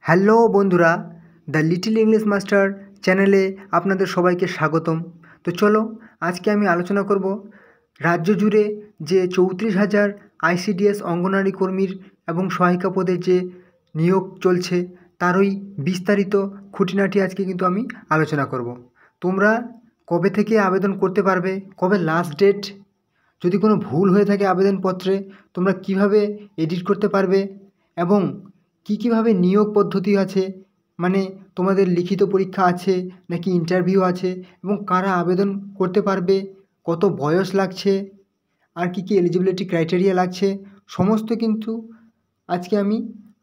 Hello বন্ধুরা, the little English master চ্যানেলে আপনাদের সবাইকে স্বাগতম। তো চলো আজকে আমি আলোচনা করব রাজ্য জুড়ে যে 34,000 আইসিডিএস অঙ্গনারী কর্মীর এবং সহায়িকা পদের যে নিয়োগ চলছে তারই বিস্তারিত খুঁটিনাটি আজকে কিন্তু আমি আলোচনা করব। তোমরা কবে থেকে আবেদন করতে পারবে, কবে লাস্ট ডেট, যদি কোনো ভুল হয়ে থাকে আবেদনপত্রে তোমরা কিভাবে এডিট করতে পারবে এবং কীভাবে নিয়োগ পদ্ধতি আছে, মানে তোমাদের লিখিত পরীক্ষা আছে নাকি ইন্টারভিউ আছে এবং কারা আবেদন করতে পারবে, কত বয়স লাগছে, আর কী এলিজিবিলিটি ক্রাইটেরিয়া লাগছে, সমস্ত কিন্তু আজকে আমি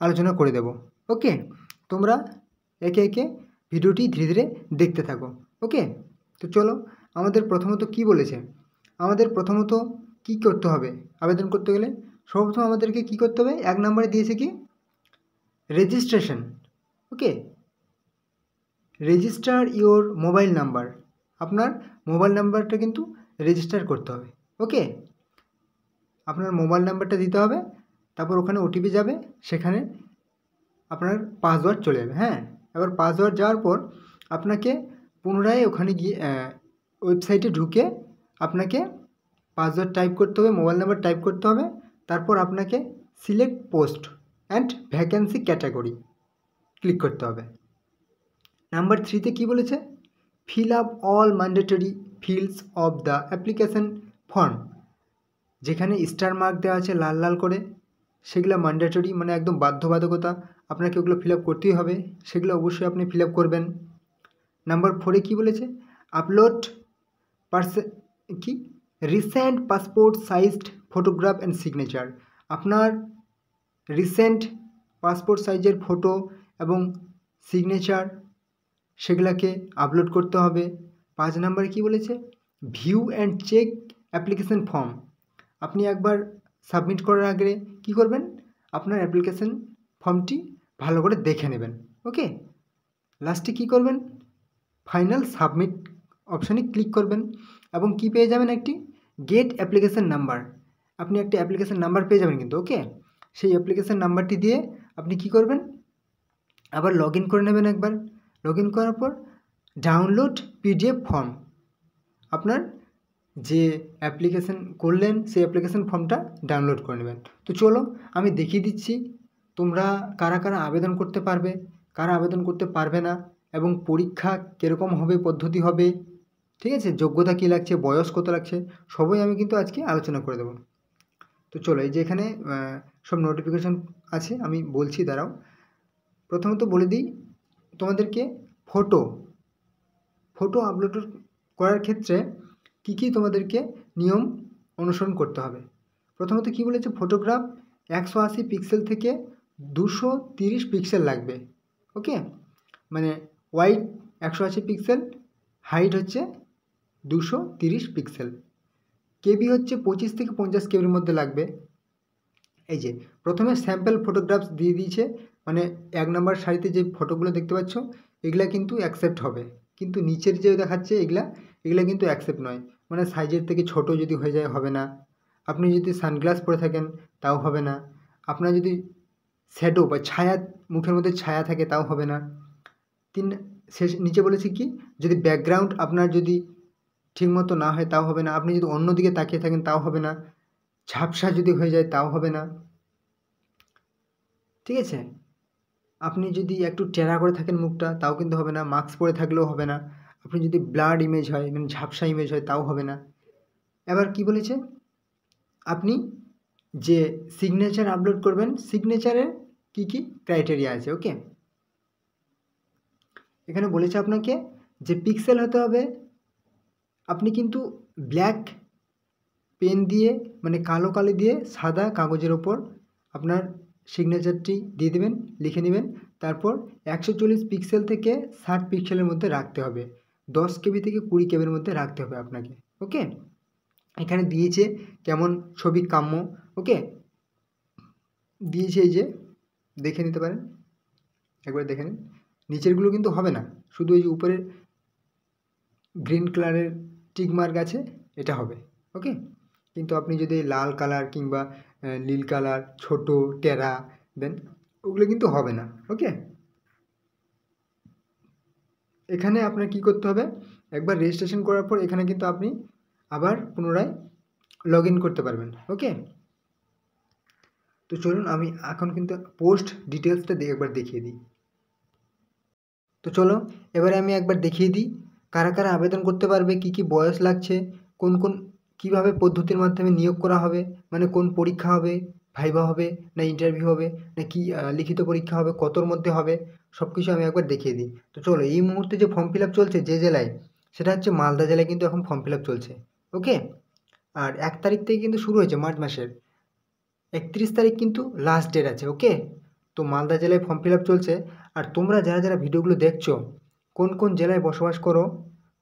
আলোচনা করে দেব। ওকে, তোমরা একে একে ভিডিওটি ধীরে ধীরে দেখতে থাকো। ওকে, তো চলো আমাদের প্রথমত কি বলেছে, আমাদের প্রথমত কি করতে হবে আবেদন করতে গেলে। সর্বপ্রথম আমাদেরকে কি করতে হবে, 1 নম্বরে দিয়েছে কি registration. Okay, register your mobile number, আপনার মোবাইল নাম্বারটা কিন্তু রেজিস্টার করতে হবে। ওকে, আপনার মোবাইল নাম্বারটা দিতে হবে, তারপর ওখানে ওটিপি যাবে, সেখানে আপনার পাসওয়ার্ড চলে যাবে। হ্যাঁ, এবার পাসওয়ার্ড যাওয়ার পর আপনাকে পুনরায় ওখানে গিয়ে ওয়েবসাইটে ঢুকে আপনাকে পাসওয়ার্ড টাইপ করতে হবে, মোবাইল নাম্বার টাইপ করতে হবে, তারপর আপনাকে select post and vacancy category click করতে হবে। নাম্বার 3তে কী বলেছে, fill up all mandatory fields of the application form, যেখানে স্টার মার্ক দেওয়া আছে লাল লাল করে, সেগুলো ম্যান্ডেটরি মানে একদম বাধ্যবাধকতা, আপনাকে ওগুলো ফিল আপ করতেই হবে, সেগুলো অবশ্যই আপনি ফিল আপ করবেন। নাম্বার 4-এ কী বলেছে, upload recent passport sized photograph and signature, আপনার রিসেন্ট পাসপোর্ট সাইজের ফটো এবং সিগনেচার সেগুলাকে আপলোড করতে হবে। 5 নম্বরে কী বলেছে, view and check application form, আপনি একবার সাবমিট করার আগে কী করবেন, আপনার অ্যাপ্লিকেশন ফর্মটি ভালো করে দেখে নেবেন। ওকে, লাস্টে কী করবেন, ফাইনাল সাবমিট অপশানে ক্লিক করবেন এবং কি পেয়ে যাবেন, একটি গেট অ্যাপ্লিকেশন নাম্বার, আপনি একটা অ্যাপ্লিকেশন নাম্বার পেয়ে যাবেন কিন্তু। ওকে, সেই অ্যাপ্লিকেশন নাম্বারটি দিয়ে আপনি কি করবেন, আবার লগ ইন করে নেবেন। একবার লগ ইন করার পর ডাউনলোড পিডিএফ ফর্ম, আপনার যে অ্যাপ্লিকেশন করলেন সেই অ্যাপ্লিকেশন ফর্মটা ডাউনলোড করে নেবেন। তো চলো আমি দেখিয়ে দিচ্ছি তোমরা কারা কারা আবেদন করতে পারবে, কারা আবেদন করতে পারবে না, এবং পরীক্ষা কীরকম হবে, পদ্ধতি হবে, ঠিক আছে, যোগ্যতা কী লাগছে, বয়স কত লাগছে, সবই আমি কিন্তু আজকে আলোচনা করে দেবো। তো চলো, এই যে এখানে সব নোটিফিকেশান আছে, আমি বলছি, দাঁড়াও। প্রথমত বলে দিই তোমাদেরকে, ফটো আপলোড করার ক্ষেত্রে কী তোমাদেরকে নিয়ম অনুসরণ করতে হবে। প্রথমত কি বলেছে, ফটোগ্রাফ 180 পিক্সেল থেকে 230 পিক্সেল লাগবে। ওকে, মানে ওয়াইড 180 পিক্সেল, হাইট হচ্ছে 230 পিক্সেল, কেবি হচ্ছে 25 থেকে 50 কেবির মধ্যে লাগবে। এই যে প্রথমে স্যাম্পল ফটোগ্রাফস দিয়ে দিয়েছে, মানে 1 নম্বর সারিতে যে ফটোগুলো দেখতে পাচ্ছ এগুলা কিন্তু অ্যাকসেপ্ট হবে, কিন্তু নিচের যে দেখাচ্ছে এগুলা কিন্তু অ্যাকসেপ্ট নয়, মানে সাইজের থেকে ছোট যদি হয়ে যায় হবে না, আপনি যদি সানগ্লাস পরে থাকেন তাও হবে না, আপনার যদি শ্যাডো বা ছায়া, মুখের মধ্যে ছায়া থাকে তাও হবে না। শেষ নিচে বলেছি কি, যদি ব্যাকগ্রাউন্ড আপনার যদি ঠিকমতো না হয় তাও হবে না, আপনি যদি অন্যদিকে তাকিয়ে থাকেন তাও হবে না, ঝাপসা যদি হয়ে যায় তাও হবে না, ঠিক আছে, আপনি যদি একটু টেরা করে থাকেন মুখটা তাও কিন্তু হবে না, মাস্ক পরে থাকলেও হবে না, আপনি যদি ব্লাড ইমেজ হয় মানে ঝাপসা ইমেজ হয় তাও হবে না। এবার কি বলেছে, আপনি যে সিগনেচার আপলোড করবেন, সিগনেচারের কি ক্রাইটেরিয়া আছে। ওকে, এখানে বলেছে আপনাকে যে পিক্সেল হতে হবে, আপনি কিন্তু ব্ল্যাক পেন দিয়ে মানে কালো কালি দিয়ে সাদা কাগজের ওপর আপনার সিগনেচারটি দিয়ে দেবেন, লিখে নেবেন, তারপর 140 পিক্সেল থেকে 60 পিক্সেলের মধ্যে রাখতে হবে, 10 কেবি থেকে 20 কেবির মধ্যে রাখতে হবে আপনাকে। ওকে, এখানে দিয়েছে কেমন ছবি কাম্য। ওকে, দিয়েছে এই যে দেখে নিতে পারেন, একবার দেখে নিন, নিচেরগুলো কিন্তু হবে না, শুধু এই যে উপরের গ্রিন কালারের টিক মার্ক আছে এটা হবে। ওকে, কিন্তু আপনি যদি লাল কালার কিংবা নীল কালার ছোটো টেরা দেন ওগুলো কিন্তু হবে না। ওকে, এখানে আপনার কি করতে হবে, একবার রেজিস্ট্রেশন করার পর এখানে কিন্তু আপনি আবার পুনরায় লগ ইন করতে পারবেন। ওকে, তো চলুন আমি এখন কিন্তু পোস্ট ডিটেলসটা একবার দেখিয়ে দিই। তো চলো এবারে আমি একবার দেখিয়ে দিই কারা কারা আবেদন করতে পারবে, কি কি বয়স লাগছে, কোন কোন কীভাবে পদ্ধতির মাধ্যমে নিয়োগ করা হবে, মানে কোন পরীক্ষা হবে, ভাইভা হবে না ইন্টারভিউ হবে না কি লিখিত পরীক্ষা হবে, কতর মধ্যে হবে, সব কিছু আমি একবার দেখিয়ে দিই। তো চলো, এই মুহূর্তে যে ফর্ম ফিল আপ চলছে যে জেলায়, সেটা হচ্ছে মালদা জেলায় কিন্তু এখন ফর্ম ফিল আপ চলছে। ওকে, আর 1 তারিখ থেকে কিন্তু শুরু হয়েছে মার্চ মাসের, 31 তারিখ কিন্তু লাস্ট ডেট আছে। ওকে, তো মালদা জেলায় ফর্ম ফিল আপ চলছে। আর তোমরা যারা যারা ভিডিওগুলো দেখছো, কোন কোন জেলায় বসবাস করো,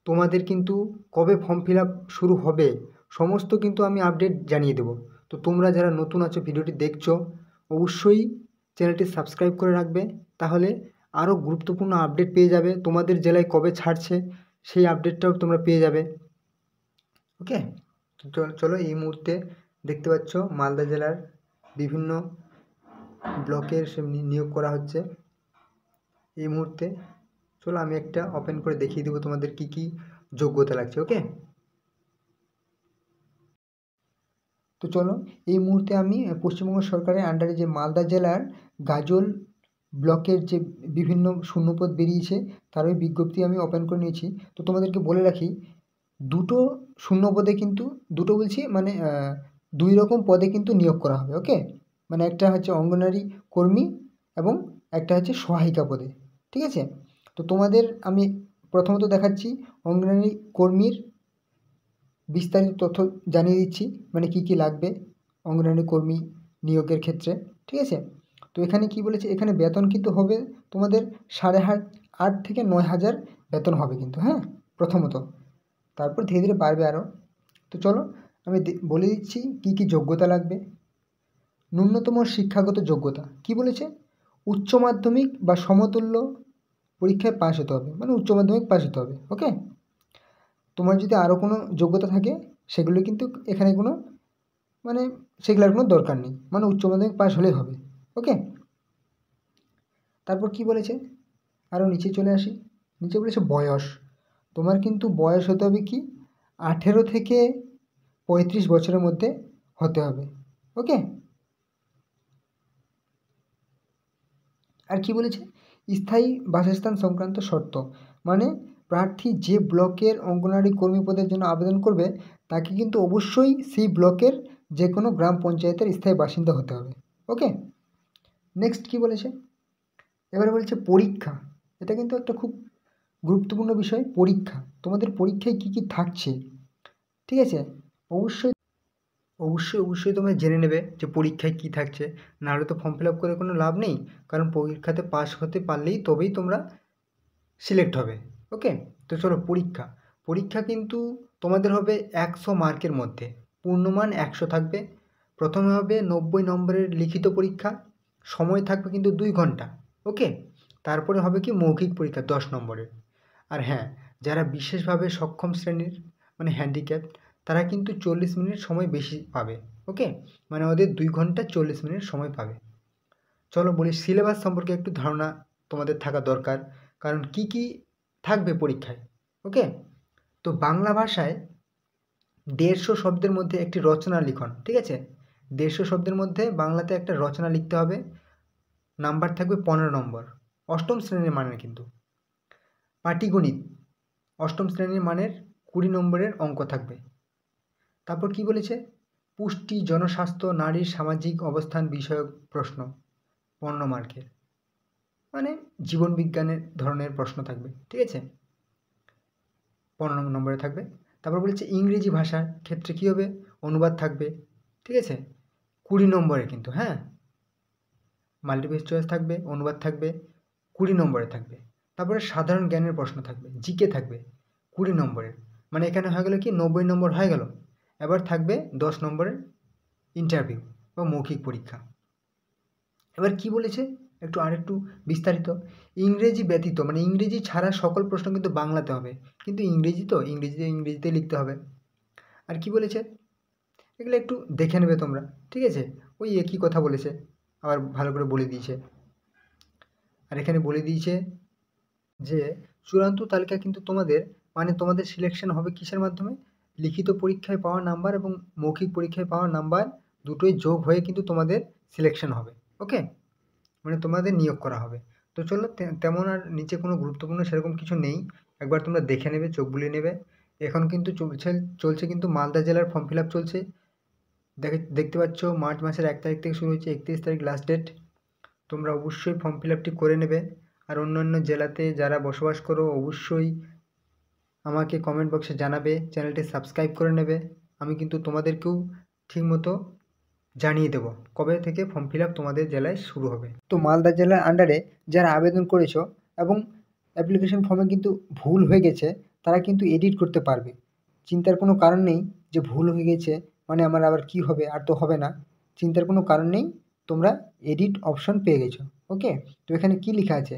তোমাদের কিন্তু কবে ফর্ম ফিল আপ শুরু হবে সমস্ত কিন্তু আমি আপডেট জানিয়ে দেবো। তো তোমরা যারা নতুন আছো ভিডিওটি দেখছো, অবশ্যই চ্যানেলটি সাবস্ক্রাইব করে রাখবে, তাহলে আরও গুরুত্বপূর্ণ আপডেট পেয়ে যাবে। তোমাদের জেলায় কবে ছাড়ছে সেই আপডেটটাও তোমরা পেয়ে যাবে। ওকে, তো চলো এই মুহূর্তে দেখতে পাচ্ছ মালদা জেলার বিভিন্ন ব্লকের নিয়োগ করা হচ্ছে এই মুহূর্তে। চলো আমি একটা ওপেন করে দেখিয়ে দেবো তোমাদের কি কি যোগ্যতা লাগছে। ওকে, তো চলো এই মুহূর্তে আমি পশ্চিমবঙ্গ সরকারের আন্ডারে যে মালদা জেলার গাজল ব্লকের যে বিভিন্ন শূন্যপদ বেরিয়েছে তার ওই বিজ্ঞপ্তি আমি ওপেন করে নিয়েছি। তো তোমাদেরকে বলে রাখি, দুটো শূন্যপদে কিন্তু, দুটো বলছি মানে 2 রকম পদে কিন্তু নিয়োগ করা হবে। ওকে, মানে একটা হচ্ছে অঙ্গনারী কর্মী এবং একটা হচ্ছে সহায়িকা পদে। ঠিক আছে, তো তোমাদের আমি প্রথমত দেখাচ্ছি অঙ্গনারী কর্মীর বিস্তারিত তথ্য জানিয়ে দিচ্ছি, মানে কি কি লাগবে অঙ্গনারী কর্মী নিয়োগের ক্ষেত্রে। ঠিক আছে, তো এখানে কি বলেছে, এখানে বেতন কিন্তু হবে তোমাদের 8.5 থেকে 9,000 বেতন হবে কিন্তু, হ্যাঁ প্রথমত, তারপর ধীরে ধীরে বাড়বে আরও। তো চলো আমি বলে দিচ্ছি কি কি যোগ্যতা লাগবে। ন্যূনতম শিক্ষাগত যোগ্যতা কি বলেছে, উচ্চ মাধ্যমিক বা সমতুল্য পরীক্ষায় পাস হতে হবে, মানে উচ্চ মাধ্যমিক পাস হতে হবে। ওকে, তোমার যদি আরও কোনো যোগ্যতা থাকে সেগুলো কিন্তু এখানে কোনো মানে সেগুলোর কোনো দরকার নেই, মানে উচ্চ মাধ্যমিক পাস হলেই হবে। ওকে, তারপর কি বলেছে, আরও নিচে চলে আসি, নিচে বলেছে বয়স। তোমার কিন্তু বয়স হতে হবে কি 18 থেকে 35 বছরের মধ্যে হতে হবে। ওকে, আর কি বলেছে, স্থায়ী বাসস্থান সংক্রান্ত শর্ত, মানে প্রার্থী যে ব্লকের অঙ্গনওয়াড়ি কর্মী পদের জন্য আবেদন করবে তাকে কিন্তু অবশ্যই সেই ব্লকের যে কোনো গ্রাম পঞ্চায়েতের স্থায়ী বাসিন্দা হতে হবে। ওকে, নেক্সট কি বলেছে, এবারে বলেছে পরীক্ষা। এটা কিন্তু একটা খুব গুরুত্বপূর্ণ বিষয়, পরীক্ষা। তোমাদের পরীক্ষায় কি কি থাকছে, ঠিক আছে, অবশ্যই অবশ্যই অবশ্যই তোমরা জেনে নেবে যে পরীক্ষায় কী থাকছে, নাহলে তো ফর্ম ফিল আপ করে কোনো লাভ নেই। কারণ পরীক্ষাতে পাস হতে পারলেই তবেই তোমরা সিলেক্ট হবে। ওকে, তো চলো পরীক্ষা। পরীক্ষা কিন্তু তোমাদের হবে 100 মার্কের মধ্যে, পূর্ণমান 100 থাকবে। প্রথমে হবে 90 নম্বরের লিখিত পরীক্ষা, সময় থাকবে কিন্তু 2 ঘন্টা। ওকে, তারপরে হবে কি মৌখিক পরীক্ষা 10 নম্বরের। আর হ্যাঁ, যারা বিশেষভাবে সক্ষম শ্রেণীর মানে হ্যান্ডিক্যাপ, তারা কিন্তু 40 মিনিট সময় বেশি পাবে। ওকে, মানে ওদের 2 ঘন্টা 40 মিনিট সময় পাবে। চলো বলি সিলেবাস সম্পর্কে একটু ধারণা তোমাদের থাকা দরকার, কারণ কি কি থাকবে পরীক্ষায়। ওকে, তো বাংলা ভাষায় 150 শব্দের মধ্যে একটি রচনা লিখন। ঠিক আছে, 150 শব্দের মধ্যে বাংলাতে একটা রচনা লিখতে হবে। নাম্বার থাকবে 15 নম্বর, অষ্টম শ্রেণীর মানের কিন্তু। পাটিগণিত 8ম শ্রেণীর মানের 20 নম্বরের অঙ্ক থাকবে। তারপর কি বলেছে, পুষ্টি, জনস্বাস্থ্য, নারীর সামাজিক অবস্থান বিষয়ক প্রশ্ন 15 মার্কের, মানে জীবন বিজ্ঞানের ধরনের প্রশ্ন থাকবে। ঠিক আছে, 15 নম্বরে থাকবে। তারপর বলেছে ইংরেজি ভাষার ক্ষেত্রে কী হবে, অনুবাদ থাকবে। ঠিক আছে, 20 নম্বরে কিন্তু, হ্যাঁ মাল্টিপল চয়েস থাকবে, অনুবাদ থাকবে, 20 নম্বরে থাকবে। তারপরে সাধারণ জ্ঞানের প্রশ্ন থাকবে, জিকে থাকবে 20 নম্বরের, মানে এখানে হয়ে গেল কি 90 নম্বর হয়ে গেল। এবার থাকবে 10 নম্বরের ইন্টারভিউ বা মৌখিক পরীক্ষা। এবার কি বলেছে একটু আরেকটু বিস্তারিত, ইংরেজি ব্যতীত মানে ইংরেজি ছাড়া সকল প্রশ্ন কিন্তু বাংলাতে হবে, কিন্তু ইংরেজি তো ইংরেজিতে লিখতে হবে। আর কি বলেছে এগুলো একটু দেখে নেবে তোমরা। ঠিক আছে, ওই একই কথা বলেছে, আবার ভালো করে বলে দিয়েছে। আর এখানে বলে দিয়েছে যে চূড়ান্ত তালিকা কিন্তু তোমাদের মানে তোমাদের সিলেকশন হবে কিসের মাধ্যমে? লিখিত পরীক্ষায় পাওয়া নাম্বার এবং মৌখিক পরীক্ষায় পাওয়া নাম্বার দুটোই যোগ হয়ে কিন্তু তোমাদের সিলেকশন হবে। ওকে, মানে তোমাদের নিয়োগ করা হবে। তো চলো, তেমন আর নিচে কোনো গুরুত্বপূর্ণ সেরকম কিছু নেই, একবার তোমরা দেখে নেবে, চোখ বুলিয়ে নেবে। এখন কিন্তু চলছে কিন্তু মালদা জেলার ফর্ম ফিল আপ চলছে। দেখতে পাচ্ছ মার্চ মাসের 1 তারিখ থেকে শুরু হয়েছে, 31 তারিখ লাস্ট ডেট। তোমরা অবশ্যই ফর্ম ফিল আপটি করে নেবে। আর অন্যান্য জেলাতে যারা বসবাস করো অবশ্যই আমাকে কমেন্ট বক্সে জানাবে, চ্যানেলটি সাবস্ক্রাইব করে নেবে। আমি কিন্তু তোমাদেরকেও ঠিকমতো জানিয়ে দেবো কবে থেকে ফর্ম ফিল আপ তোমাদের জেলায় শুরু হবে। তো মালদা জেলার আন্ডারে যারা আবেদন করেছো এবং অ্যাপ্লিকেশন ফর্মে কিন্তু ভুল হয়ে গেছে, তারা কিন্তু এডিট করতে পারবে। চিন্তার কোনো কারণ নেই যে ভুল হয়ে গেছে মানে আমার আবার কি হবে, আর তো হবে না। চিন্তার কোনো কারণ নেই, তোমরা এডিট অপশন পেয়ে গেছো। ওকে, তো এখানে কি লেখা আছে?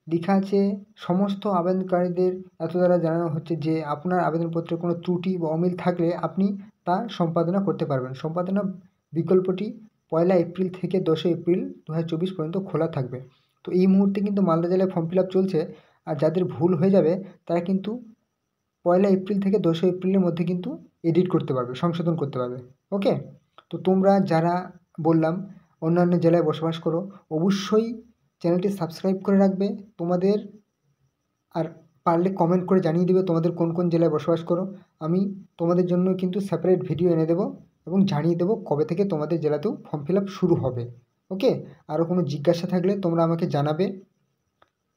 লেখা আছে সমস্ত আবেদনকারীদের এত দ্বারা জানানো হচ্ছে যে আপনার আবেদনপত্রে কোনো ত্রুটি বা অমিল থাকলে আপনি তা সম্পাদনা করতে পারবেন। সম্পাদনা বিকল্পটি 1 এপ্রিল থেকে 10 এপ্রিল 2024 পর্যন্ত খোলা থাকবে। তো এই মুহূর্তে কিন্তু মালদা জেলায় ফর্ম ফিল আপ চলছে, আর যাদের ভুল হয়ে যাবে তারা কিন্তু 1 এপ্রিল থেকে 10 এপ্রিলের মধ্যে কিন্তু এডিট করতে পারবে, সংশোধন করতে পারবে। ওকে, তো তোমরা যারা বললাম অন্যান্য জেলায় বসবাস করো অবশ্যই চ্যানেলটি সাবস্ক্রাইব করে রাখবে তোমাদের, আর পারলে কমেন্ট করে জানিয়ে দেবে তোমাদের কোন কোন জেলায় বসবাস করো। আমি তোমাদের জন্য কিন্তু সেপারেট ভিডিও এনে দেবো এবং জানিয়ে দেবো কবে থেকে তোমাদের জেলাতেও ফর্ম ফিল আপ শুরু হবে। ওকে, আরও কোনো জিজ্ঞাসা থাকলে তোমরা আমাকে জানাবে।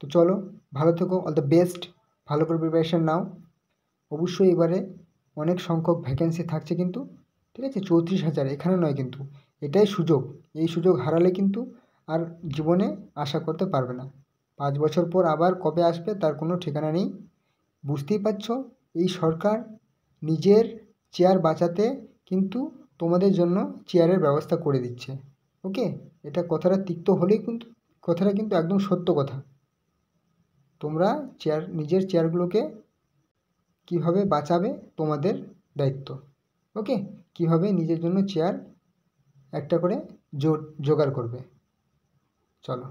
তো চলো, ভালো থেকো, অল দ্য বেস্ট, ভালো করে প্রিপারেশান নাও। অবশ্যই এবারে অনেক সংখ্যক ভ্যাকেন্সি থাকছে কিন্তু, ঠিক আছে? 34,000, এখানে নয় কিন্তু, এটাই সুযোগ। এই সুযোগ হারালে কিন্তু আর জীবনে আশা করতে পারবে না। 5 বছর পর আবার কবে আসবে তার কোনো ঠিকানা নেই। বুঝতেই পারছো, এই সরকার নিজের চেয়ার বাঁচাতে কিন্তু তোমাদের জন্য চেয়ারের ব্যবস্থা করে দিচ্ছে। ওকে, এটা কথাটা তিক্ত হলেই কিন্তু কথাটা কিন্তু একদম সত্য কথা। তোমরা নিজের চেয়ারগুলোকে কীভাবে বাঁচাবে তোমাদের দায়িত্ব। ওকে, কীভাবে নিজের জন্য চেয়ার একটা করে জোগাড় করবে। চলো।